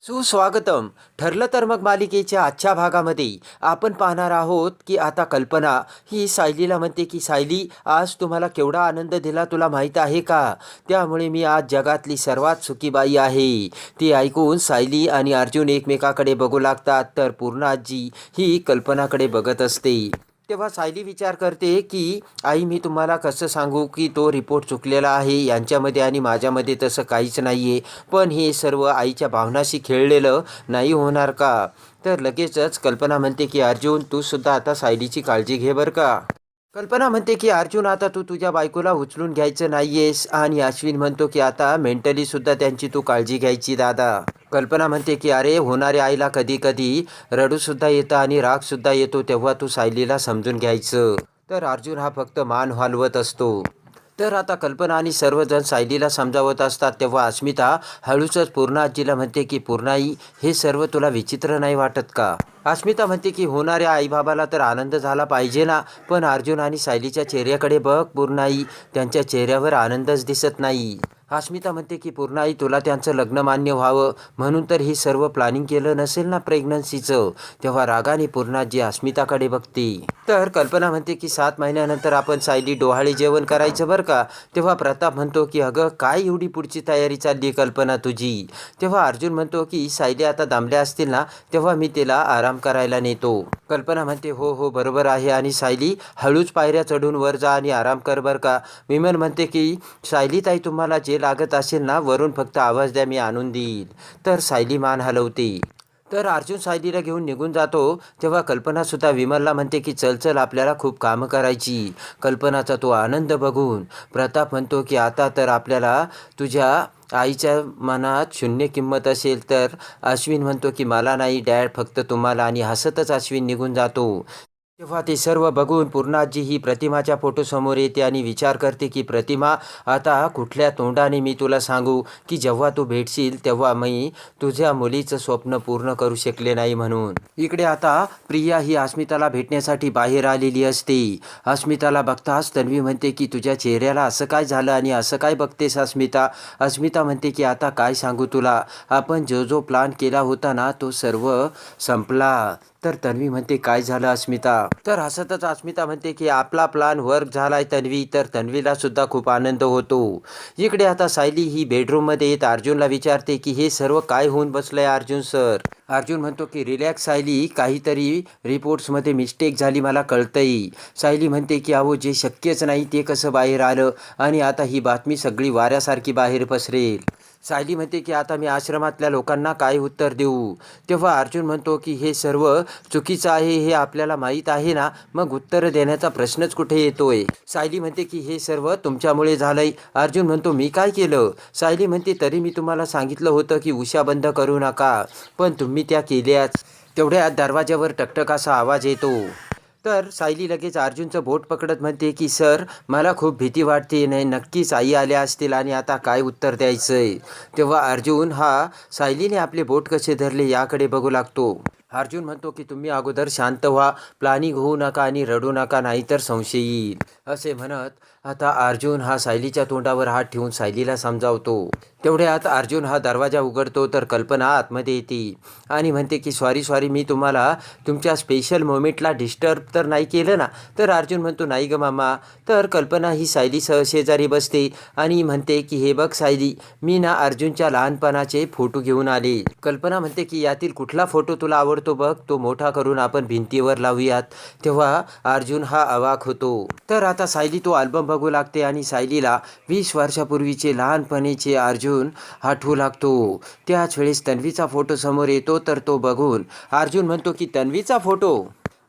सुस्वागतम. ठरलं तर मग मालिकेच्या आजच्या भागामध्ये आपण पाहणार आहोत की आता कल्पना ही सायलीला म्हणते की सायली, आज तुम्हाला केवढा आनंद दिला तुला माहीत आहे का? त्यामुळे मी आज जगातली सर्वात सुखी बाई आहे. ते ऐकून सायली आणि अर्जुन एकमेकाकडे बघू लागतात, तर पूर्ण आजी ही कल्पनाकडे बघत असते. तेव्हा सायली विचार करते की आई, मी तुम्हाला कसं सांगू की तो रिपोर्ट चुकलेला आहे. यांच्यामध्ये आणि माझ्यामध्ये तसं काहीच नाही आहे. पण हे सर्व आईच्या भावनाशी खेळलेलं नाही होणार का? तर लगेचच कल्पना म्हणते की अर्जुन, तू सुद्धा आता सायलीची काळजी घे बरं का. कल्पना म्हणते की अर्जुन, आता तू तुझ्या बायकोला उचलून घ्यायचं नाहीयेस. आणि अश्विन म्हणतो की आता मेंटली सुद्धा त्यांची तू काळजी घ्यायची दादा. कल्पना म्हणते की अरे, होणाऱ्या आईला कधी कधी रडूसुद्धा येतं आणि रागसुद्धा येतो, तेव्हा तू सायलीला समजून घ्यायचं. तर अर्जुन हा फक्त मान हलवत असतो. तर आता कल्पना आणि सर्वजण सायलीला समजावत असतात, तेव्हा अस्मिता हळूच पूर्ण आजीला म्हणते की पूर्णाई, हे सर्व तुला विचित्र नाही वाटत का? अस्मिता म्हणते की होणाऱ्या आईबाबाला तर आनंद झाला पाहिजे ना, पण अर्जुन आणि सायलीच्या चेहऱ्याकडे बघ पूर्णाई, त्यांच्या चेहऱ्यावर आनंदच दिसत नाही. अस्मिता म्हणते की पूर्णाई, तुला त्यांचं लग्न मान्य व्हावं म्हणून तर हे सर्व प्लॅनिंग केलं नसेल ना प्रेग्नन्सीचं. तेव्हा रागाने पूर्णाजी अस्मिताकडे बघते. तर कल्पना म्हणते की 7 महिन्यानंतर आपण सायली डोहाळे जेवण करायचं बरं का. तेव्हा प्रताप म्हणतो की अगं, काय एवढी पुढची तयारी चालली कल्पना तुझी? तेव्हा अर्जुन म्हणतो की सायली आता दमल्या असतील ना, तेव्हा मी तिला आराम करायला नेतो. कल्पना म्हणते हो हो बरोबर आहे, आणि सायली हळूच पायऱ्या चढून वर जा आणि आराम कर बरं का. विमल म्हणते की सायली ताई, तुम्हाला जे लागत असेल ना वरून फक्त आवाज द्या, मी आणून देईल. तर सायली मान हलवते. तर अर्जुन सायलीला घेऊन निघून जातो. तेव्हा कल्पनासुद्धा विमलला म्हणते की चल चल, आपल्याला खूप कामं करायची. कल्पनाचा तो आनंद बघून प्रताप म्हणतो की आता तर आपल्याला तुझ्या आईच्या मनात शून्य किंमत असेल. तर अश्विन म्हणतो की मला नाही डॅड, फक्त तुम्हाला, आणि हसतच अश्विन निघून जातो. तेव्हा ते सर्व बघून पूर्णाजी ही प्रतिमाच्या फोटोसमोर येते आणि विचार करते की प्रतिमा, आता कुठल्या तोंडाने मी तुला सांगू की जेव्हा तू भेटशील तेव्हा मी तुझ्या मुलीचं स्वप्न पूर्ण करू शकले नाही म्हणून. इकडे आता प्रिया ही अस्मिताला भेटण्यासाठी बाहेर आलेली असते. अस्मिताला बघताच तन्वी म्हणते की तुझ्या चेहऱ्याला असं काय झालं आणि असं काय बघतेस अस्मिता? अस्मिता म्हणते की आता काय सांगू तुला, आपण जो जो प्लान केला होता ना तो सर्व संपला. तर तन्वी म्हणते काय झालं अस्मिता? तर हसतच अस्मिता म्हणते की आपला प्लान वर्क झालाय तन्वी. तर तन्वीला सुद्धा खूप आनंद होतो. इकडे आता सायली ही बेडरूममध्ये येत अर्जुनला विचारते की हे सर्व काय होऊन बसलंय अर्जुन सर? अर्जुन म्हणतो की रिलॅक्स सायली, काहीतरी रिपोर्ट्समध्ये मिस्टेक झाली मला कळतंय. सायली म्हणते की अहो, जे शक्यच नाही ते कसं बाहेर आलं, आणि आता ही बातमी सगळी वाऱ्यासारखी बाहेर पसरेल. सायली म्हणते की आता मी आश्रमातल्या लोकांना काय उत्तर देऊ? तेव्हा अर्जुन म्हणतो की हे सर्व चुकीचं आहे हे आपल्याला माहीत आहे ना, मग उत्तर देण्याचा प्रश्नच कुठे येतोय? सायली म्हणते की हे सर्व तुमच्यामुळे झालंय. अर्जुन म्हणतो मी काय केलं? सायली म्हणते तरी मी तुम्हाला सांगितलं होतं की उशा बंद करू नका, पण तुम्ही त्या केल्याच. तेवढ्या दरवाज्यावर टकटक असा आवाज येतो. तर सायली लगेच अर्जुनचं बोट पकडत म्हणते की सर, मला खूप भीती वाटते, नाही नक्कीच आई आल्या असतील आणि आता काय उत्तर द्यायचंय. तेव्हा अर्जुन हा सायलीने आपले बोट कसे धरले याकडे बघू लागतो. अर्जुन म्हणतो की तुम्ही अगोदर शांत व्हा, प्लॅनिंग होऊ नका आणि रडू नका, नाहीतर संशय येईल. असे म्हणत आता अर्जुन हा सायलीच्या तोंडावर हात ठेवून सायलीला समजावतो. तेवढ्यात अर्जुन हा दरवाजा उघडतो. तर कल्पना आतमध्ये येते आणि म्हणते की सॉरी सॉरी, मी तुम्हाला तुमच्या स्पेशल मोमेंटला डिस्टर्ब तर नाही केलं ना? तर अर्जुन म्हणतो नाही ग मामा. तर कल्पना ही सायली शेजारी बसते आणि म्हणते की हे बघ सायली, मी ना अर्जुनच्या लहानपणाचे फोटो घेऊन आले. कल्पना म्हणते की यातील कुठला फोटो तुला आवडतो बघ, तो मोठा करून आपण भिंतीवर लावूयात. तेव्हा अर्जुन हा अवाक होतो. तर आता सायली तो अल्बम बघू लागते आणि सायलीला 20 वर्षापूर्वीचे लहानपणीचे अर्जुन आठवू लागतो. त्याच वेळेस तन्वीचा फोटो समोर येतो. तर तो बघून अर्जुन म्हणतो की तन्वीचा फोटो?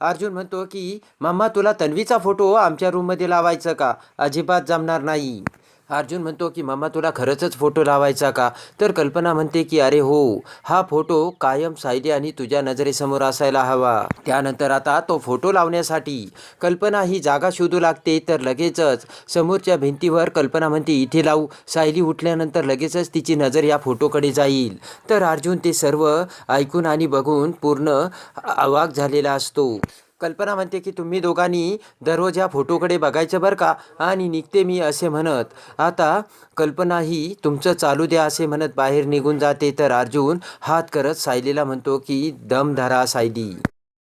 अर्जुन म्हणतो की मम्मा, तुला तन्वीचा फोटो आमच्या रूममध्ये लावायचं का? अजिबात जमणार नाही. अर्जुन म्हणतो की मम्मा, तुला खरंच फोटो लावायचा का? तर कल्पना म्हणते की अरे हो, हा फोटो कायम सायली आणि तुझ्या नजरेसमोर असायला हवा. त्यानंतर आता तो फोटो लावण्यासाठी कल्पना ही जागा शोधू लागते. तर लगेचच समोरच्या भिंतीवर कल्पना म्हणते इथे लावू. सायली उठल्यानंतर लगेचच तिची नजर या फोटोकडे जाईल. तर अर्जुन ते सर्व ऐकून आणि बघून पूर्ण अवाक झालेला असतो. कल्पना म्हणते की तुम्ही दोघांनी दररोज या फोटोकडे बघायचं बरं का, आणि निघते मी असे म्हणत आता कल्पना ही तुमचं चालू द्या असे म्हणत बाहेर निघून जाते. तर अर्जुन हात करत सायलीला म्हणतो की दम धरा सायली.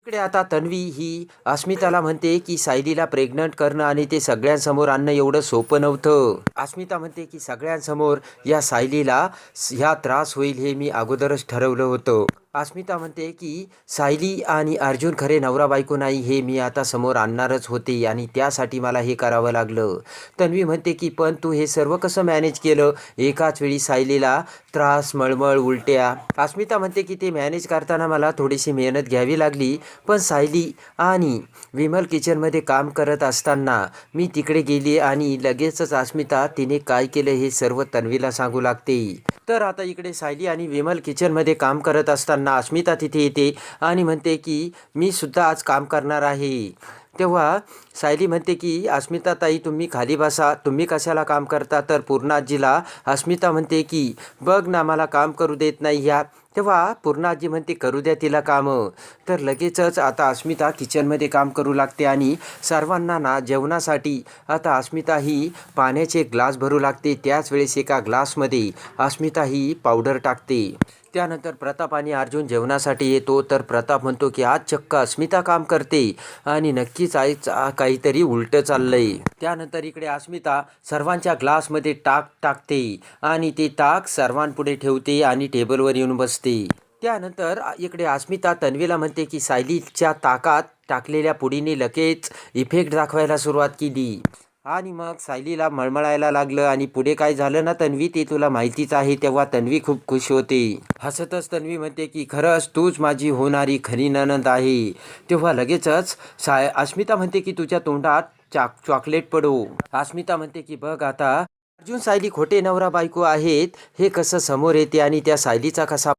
इकडे आता तन्वी ही अस्मिताला म्हणते की सायलीला प्रेग्नंट करणं आणि ते सगळ्यांसमोर आणणं एवढं सोपं नव्हतं. अस्मिता म्हणते की सगळ्यांसमोर या सायलीला ह्या त्रास होईल हे मी अगोदरच ठरवलं होतं. अस्मिता म्हणते की सायली आणि अर्जुन खरे नवरा बायको नाही हे मी आता समोर आणणारच होते आणि त्यासाठी मला हे करावं लागलं. तन्वी म्हणते की पण तू हे सर्व कसं मॅनेज केलं, एकाच वेळी सायलीला त्रास, मळमळ, उलट्या. अस्मिता म्हणते की ते मॅनेज करताना मला थोडीशी मेहनत घ्यावी लागली, पण सायली आणि विमल किचनमध्ये काम करत असताना मी तिकडे गेली आणि लगेचच अस्मिता तिने काय केलं हे सर्व तन्वीला सांगू लागते. तर आता इकडे सायली आणि विमल किचनमध्ये काम करत असताना अस्मिता तिथे येते आणि म्हणते की मी सुद्धा आज काम करणार आहे. तेव्हा सायली म्हणते की अस्मिता ताई तुम्ही खाली बसा, तुम्ही कशाला काम करता. तर पूर्णाजीला अस्मिता म्हणते की बघ ना मला काम करू देत नाही ह्या. तेव्हा पूर्णाजी म्हणते करू द्या तिला कामं. तर लगेचच आता अस्मिता किचनमध्ये काम करू लागते आणि सर्वांना ना जेवणासाठी आता अस्मिता ही पाण्याचे ग्लास भरू लागते. त्याच वेळेस एका ग्लासमध्ये अस्मिता ही पावडर टाकते. त्यानंतर प्रताप आणि अर्जुन जेवणासाठी येतो. तर प्रताप म्हणतो की आज चक्क अस्मिता काम करते आणि नक्कीच आज काहीतरी उलटं चाललंय. त्यानंतर इकडे अस्मिता सर्वांच्या ग्लासमध्ये ताक टाकते आणि ते ताक सर्वांपुढे ठेवते आणि टेबलवर येऊन बसते. त्यानंतर इकडे अस्मिता तन्वीला म्हणते की सायलीच्या ताकात टाकलेल्या पुडीने लगेच इफेक्ट दाखवायला सुरुवात केली आणि मग सायलीला मळमळायला लागलं. आणि पुढे काय झालं ना तन्वी ते तुला माहितीच आहे. तेव्हा तन्वी खूप खुश होते. हसतच तन्वी म्हणते की खरंच तूच माझी होणारी खरी नणंद आहे. तेव्हा लगेचच अस्मिता म्हणते की तुझ्या तोंडात चॉकलेट पडो. अस्मिता म्हणते की बघ आता अर्जुन सायली खोटे नवरा बायको आहेत हे कसं समोर येते आणि त्या सायलीचा कसा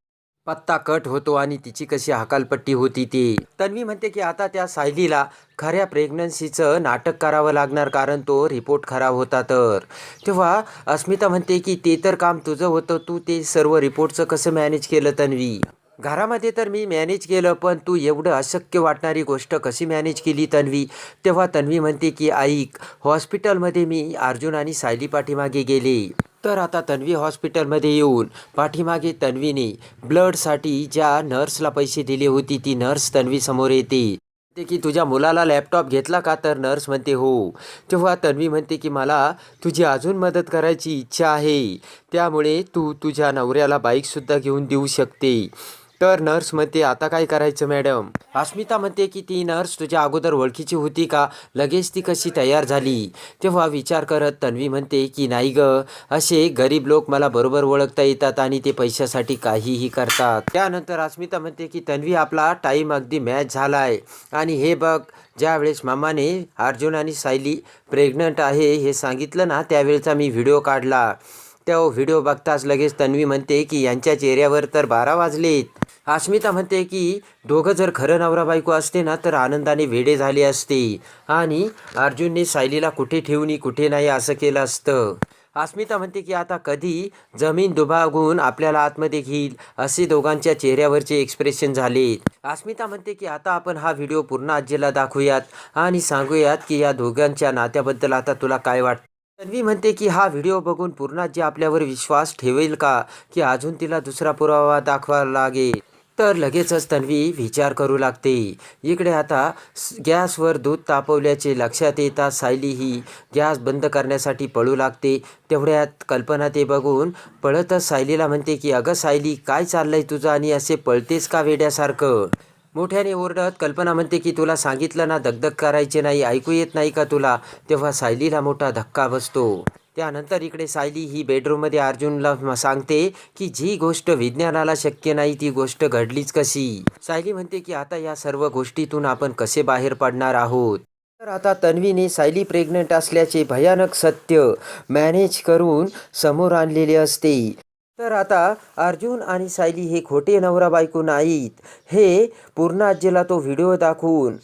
पत्ता कट होतो आणि तिची कशी हकालपट्टी होती ते. तन्वी म्हणते की आता त्या सायलीला खऱ्या प्रेग्नन्सीचं नाटक करावं लागणार कारण तो रिपोर्ट खराब होता तर. तेव्हा अस्मिता म्हणते की ते तर काम तुझं होतं, तू ते सर्व रिपोर्टचं कसं मॅनेज केलं तन्वी. घरामध्ये तर मी मॅनेज केलं पण तू एवढं अशक्य वाटणारी गोष्ट कशी मॅनेज केली तन्वी. तेव्हा तन्वी म्हणते की ऐक, हॉस्पिटलमध्ये मी अर्जुन आणि सायली पाठीमागे गेले. तर आता तन्वी हॉस्पिटलमध्ये येऊन पाठीमागे तन्वीने ब्लडसाठी ज्या नर्सला पैसे दिले होते ती नर्स तन्वी समोर येते. ते की तुझ्या मुलाला लॅपटॉप घेतला का. तर नर्स म्हणते हो. तेव्हा तन्वी म्हणते की मला तुझी अजून मदत करायची इच्छा आहे, त्यामुळे तू तुझ्या नवऱ्याला बाईकसुद्धा घेऊन देऊ शकते. तर नर्स म्हणते आता काय करायचं मॅडम. अस्मिता म्हणते की ती नर्स तुझ्या अगोदर ओळखीची होती का, लगेच ती कशी तयार झाली. तेव्हा विचार करत तन्वी म्हणते की नाही ग, असे गरीब लोक मला बरोबर ओळखता येतात आणि ते पैशासाठी काहीही करतात. त्यानंतर अस्मिता म्हणते की तन्वी आपला टाईम अगदी मॅच झालाय आणि हे बघ ज्यावेळेस मामाने अर्जुन आणि सायली प्रेग्नंट आहे हे सांगितलं ना त्यावेळेचा मी व्हिडिओ काढला. त्या व्हिडिओ बघताच लगेच तन्वी म्हणते की यांच्या चेहऱ्यावर तर 12 वाजलेत. अस्मिता म्हणते की दोघं जर खरं नवरा बायको असते ना तर आनंदाने वेडे झाले असते आणि अर्जुनने सायलीला कुठे ठेवून कुठे नाही असं केलं असतं. अस्मिता म्हणते की आता कधी जमीन दुभागून आपल्याला आतमध्ये घेईल असे दोघांच्या चेहऱ्यावरचे एक्सप्रेशन झाले. अस्मिता म्हणते की आता आपण हा व्हिडिओ पूर्ण आजीला दाखवूयात आणि सांगूयात की या दोघांच्या नात्याबद्दल आता तुला काय वाटतं. तन्वी म्हणते की हा व्हिडिओ बघून पूर्णाजी आपल्यावर विश्वास ठेवेल का की अजून तिला दुसरा पुरावा दाखवावा लागेल. तर लगेचच तन्वी विचार करू लागते. इकडे आता गॅसवर दूध तापवल्याचे लक्षात येतात सायली ही गॅस बंद करण्यासाठी पळू लागते. तेवढ्यात कल्पना ते बघून पळतच सायलीला म्हणते की अगं सायली काय चाललंय तुझं आणि असे पळतेस का वेड्यासारखं. मोठ्याने ओरडत कल्पना म्हणते की तुला सांगितलं ना दगदग करायचे नाही, ऐकू येत नाही का तुला. तेव्हा सायलीला मोठा धक्का बसतो. त्यानंतर इकडे सायली ही बेडरूममध्ये अर्जुनला सांगते की जी गोष्ट विज्ञानाला शक्य नाही ती गोष्ट घडलीच कशी. सायली म्हणते की आता या सर्व गोष्टीतून आपण कसे बाहेर पडणार आहोत. तर आता तन्वीने सायली प्रेग्नंट असल्याचे भयानक सत्य मॅनेज करून समोर आणलेले असते. तर आता अर्जुन आणि सायली हे खोटे नवरा बायको नाहीत हे पूर्ण आजीला तो व्हिडिओ दाखवून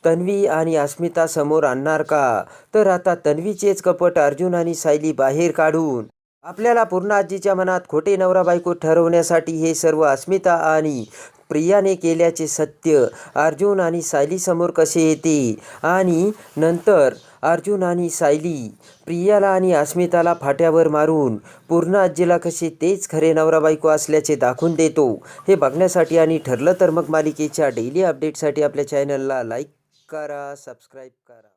तन्वी आणि अस्मिता समोर आणणार का. तर आता तन्वीचेच कपट अर्जुन आणि सायली बाहेर काढून आपल्याला पूर्ण आजीच्या मनात खोटे नवरा बायको ठरवण्यासाठी हे सर्व अस्मिता आणि प्रियाने केल्याचे सत्य अर्जुन आणि सायलीसमोर कसे येते आणि नंतर अर्जुन आणि सायली प्रियाला आणि अस्मिताला फाट्यावर मारून पूर्ण आजीला कसे तेच खरे नवरा बायको असल्याचे दाखवून देतो हे बघण्यासाठी आणि ठरलं तर मग मालिकेच्या डेली अपडेटसाठी आपल्या चॅनलला लाईक करा, सबस्क्राईब करा.